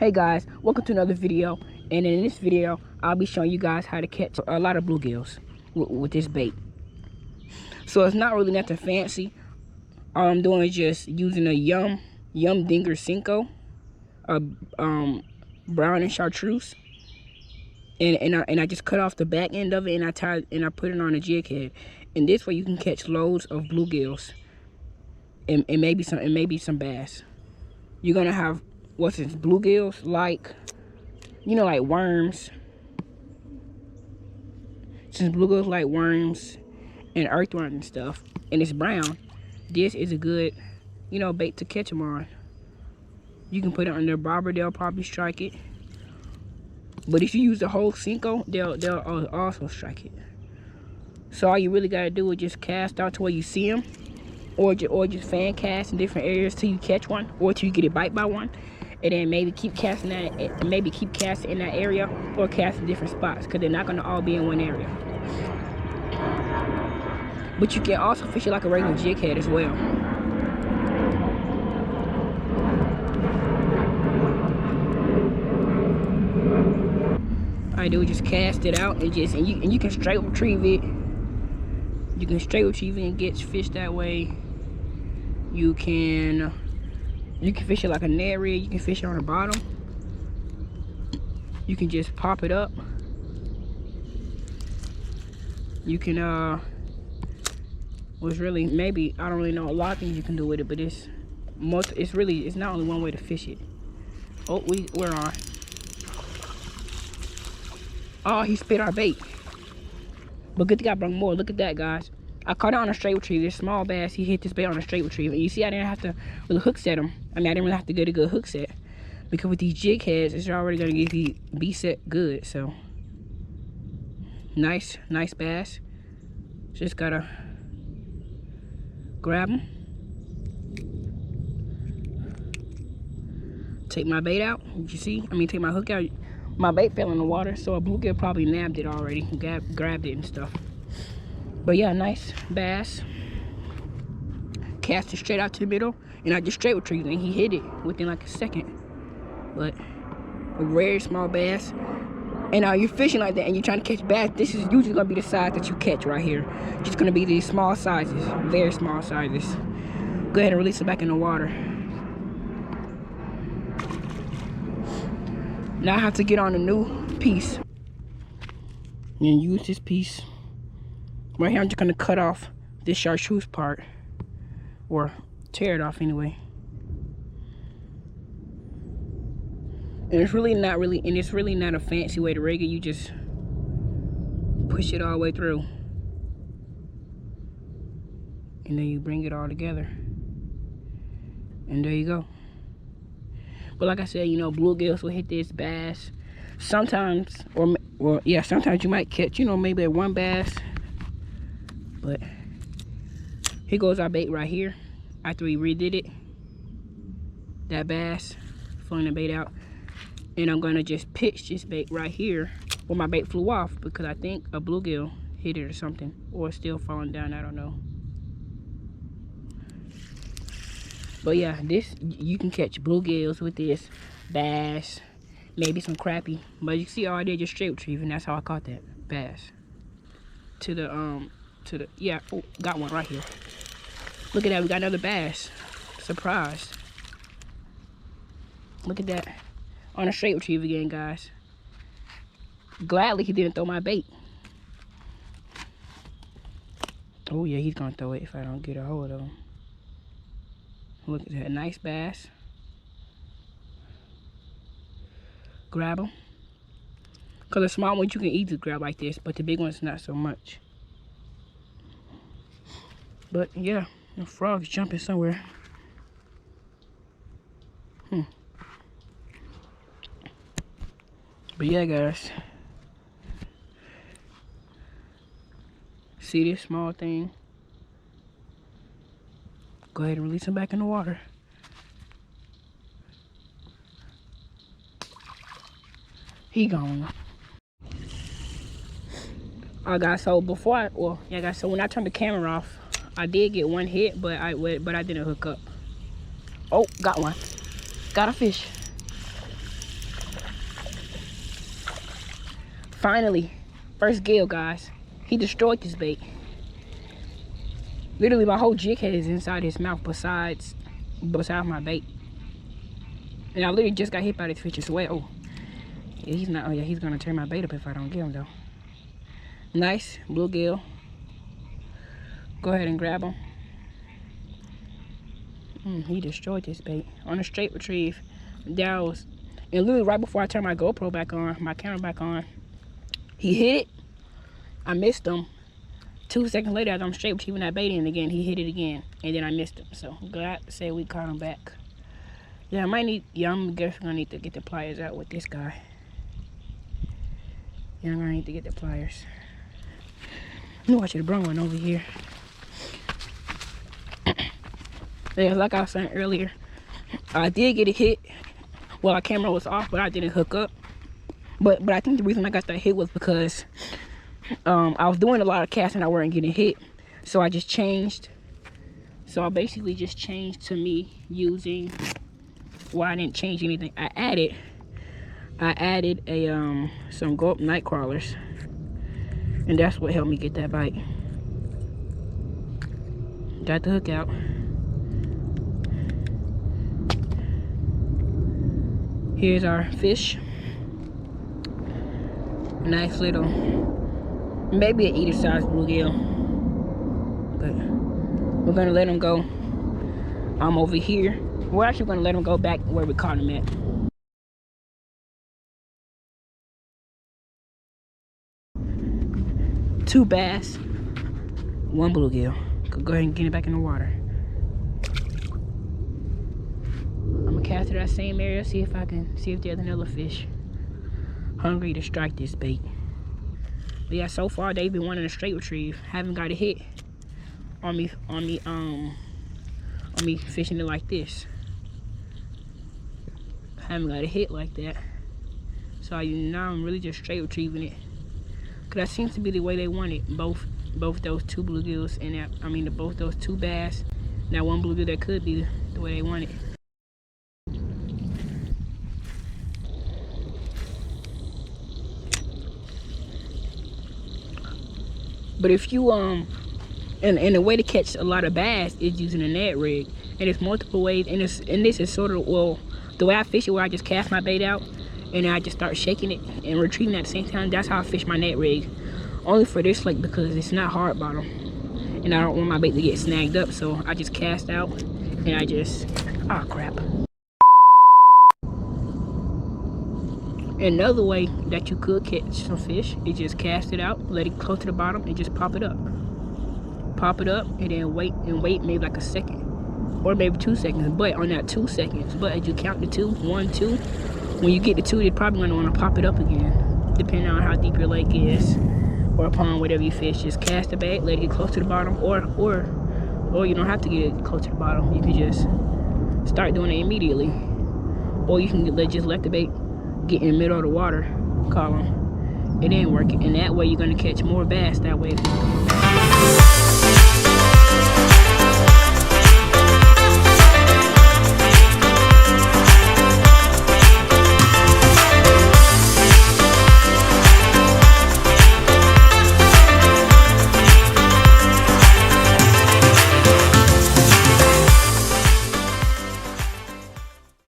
Hey guys, welcome to another video, and in this video I'll be showing you guys how to catch a lot of bluegills with this bait. So it's not really nothing fancy. All I'm doing is just using a yum dinger Senko, brown and chartreuse, and I just cut off the back end of it, and I put it on a jig head, and this way you can catch loads of bluegills and maybe some bass. You're gonna have bluegills like, you know, like worms. Since bluegills like worms and earthworms and stuff, and it's brown, this is a good, you know, bait to catch them on. You can put it on their bobber, they'll probably strike it. But if you use the whole Senko, they'll also strike it. So all you really gotta do is just cast out to where you see them, or just fan cast in different areas till you catch one, or till you get it bite by one. And then maybe keep casting in that area, or cast in different spots, because they're not going to all be in one area. But you can also fish it like a regular jig head as well. All I do is just cast it out, and you can straight retrieve it. You can straight retrieve it and get fish that way. You can fish it like a net rig. You can fish it on the bottom. You can just pop it up. You can maybe, I don't really know a lot of things you can do with it, but it's not only one way to fish it. Oh, we're on. Oh, he spit our bait. But good thing I brought more. Look at that, guys. I caught it on a straight retrieve. This small bass, he hit this bait on a straight retrieve. And you see, I didn't have to really hook set him. I mean, I didn't really have to get a good hook set, because with these jig heads, it's already gonna get the be set good. So nice bass. Just gotta grab him. Take my bait out. You see? I mean, take my hook out. My bait fell in the water, so a bluegill probably nabbed it already, grabbed it and stuff. But yeah, nice bass. Cast it straight out to the middle, and I just straight retrieved it, and he hit it within like a second. But a very small bass. And you're fishing like that and you're trying to catch bass, this is usually gonna be the size that you catch right here. Just gonna be these small sizes, very small sizes. Go ahead and release it back in the water. Now I have to get on a new piece and use this piece. Right here, I'm just gonna cut off this chartreuse part, or tear it off anyway. And it's really not a fancy way to rig it. You just push it all the way through, and then you bring it all together, and there you go. But like I said, you know, bluegills will hit this bass. Sometimes, sometimes you might catch, you know, maybe one bass. But here goes our bait right here. After we redid it, that bass, throwing the bait out. And I'm gonna just pitch this bait right here where my bait flew off, because I think a bluegill hit it or something, or it's still falling down, I don't know. But yeah, you can catch bluegills with this, bass, maybe some crappie. But you see, all I did just straight retrieve, and that's how I caught that bass. Yeah, oh, got one right here. Look at that, we got another bass. Surprise. Look at that. On a straight retrieve again, guys. Gladly he didn't throw my bait. Oh yeah, he's gonna throw it if I don't get a hold of him. Look at that, nice bass. Grab him. Because the small ones you can easily grab like this, but the big ones not so much. But yeah, the frog's jumping somewhere. But yeah, guys. See this small thing? Go ahead and release him back in the water. He gone. Guys, so when I turned the camera off, I did get one hit, but I didn't hook up. Oh, got one. Got a fish. Finally, first gill, guys. He destroyed this bait. Literally, my whole jig head is inside his mouth besides my bait. And I literally just got hit by this fish as well. Yeah, he's not. Oh yeah, he's gonna tear my bait up if I don't get him though. Nice bluegill. Go ahead and grab him. He destroyed this bait on a straight retrieve. That was, and literally right before I turned my GoPro back on, my camera back on, he hit it. I missed him. 2 seconds later, as I'm straight retrieving that bait in again, he hit it again, and then I missed him. So glad to say we caught him back. Yeah, I might need. Yeah, I'm definitely gonna need to get the pliers out with this guy. Yeah, I'm gonna need to get the pliers. You know, I should have brought one over here. Yeah, like I was saying earlier, I did get a hit while our camera was off, but I didn't hook up. But I think the reason I got that hit was because I was doing a lot of casting, I wasn't getting hit, so I just changed. So I basically just changed to me using. Well, I didn't change anything. I added a some Gulp night crawlers, and that's what helped me get that bite. Got the hook out. Here's our fish. Nice little, maybe an eater size bluegill, but we're gonna let him go. I'm over here. We're actually gonna let him go back where we caught him at. Two bass, one bluegill. Go ahead and get it back in the water. I'm gonna cast to that same area, see if there's another fish hungry to strike this bait. But yeah, so far they've been wanting a straight retrieve. Haven't got a hit on me fishing it like this. Haven't got a hit like that. So now I'm really just straight retrieving it. Cause that seems to be the way they want it. Both those two bluegills and that, both those two bass. That one bluegill, that could be the way they want it. But if you and the way to catch a lot of bass is using a net rig, and there's multiple ways, and this is sort of, well, the way I fish it, where I just cast my bait out and I just start shaking it and retrieving at the same time. That's how I fish my net rig. Only for this lake because it's not hard bottom, and I don't want my bait to get snagged up, so I just cast out and I just, oh crap. Another way that you could catch some fish is just cast it out, let it close to the bottom, and just pop it up. Pop it up and then wait maybe like a second or maybe 2 seconds. But on that 2 seconds, but as you count the two, 1, 2, when you get to 2, you're probably gonna want to pop it up again, depending on how deep your lake is or upon whatever you fish. Just cast the bait, let it get close to the bottom, or you don't have to get it close to the bottom. You can just start doing it immediately, or you can just let the bait get in the middle of the water column. It ain't working, and that way you're gonna catch more bass that way.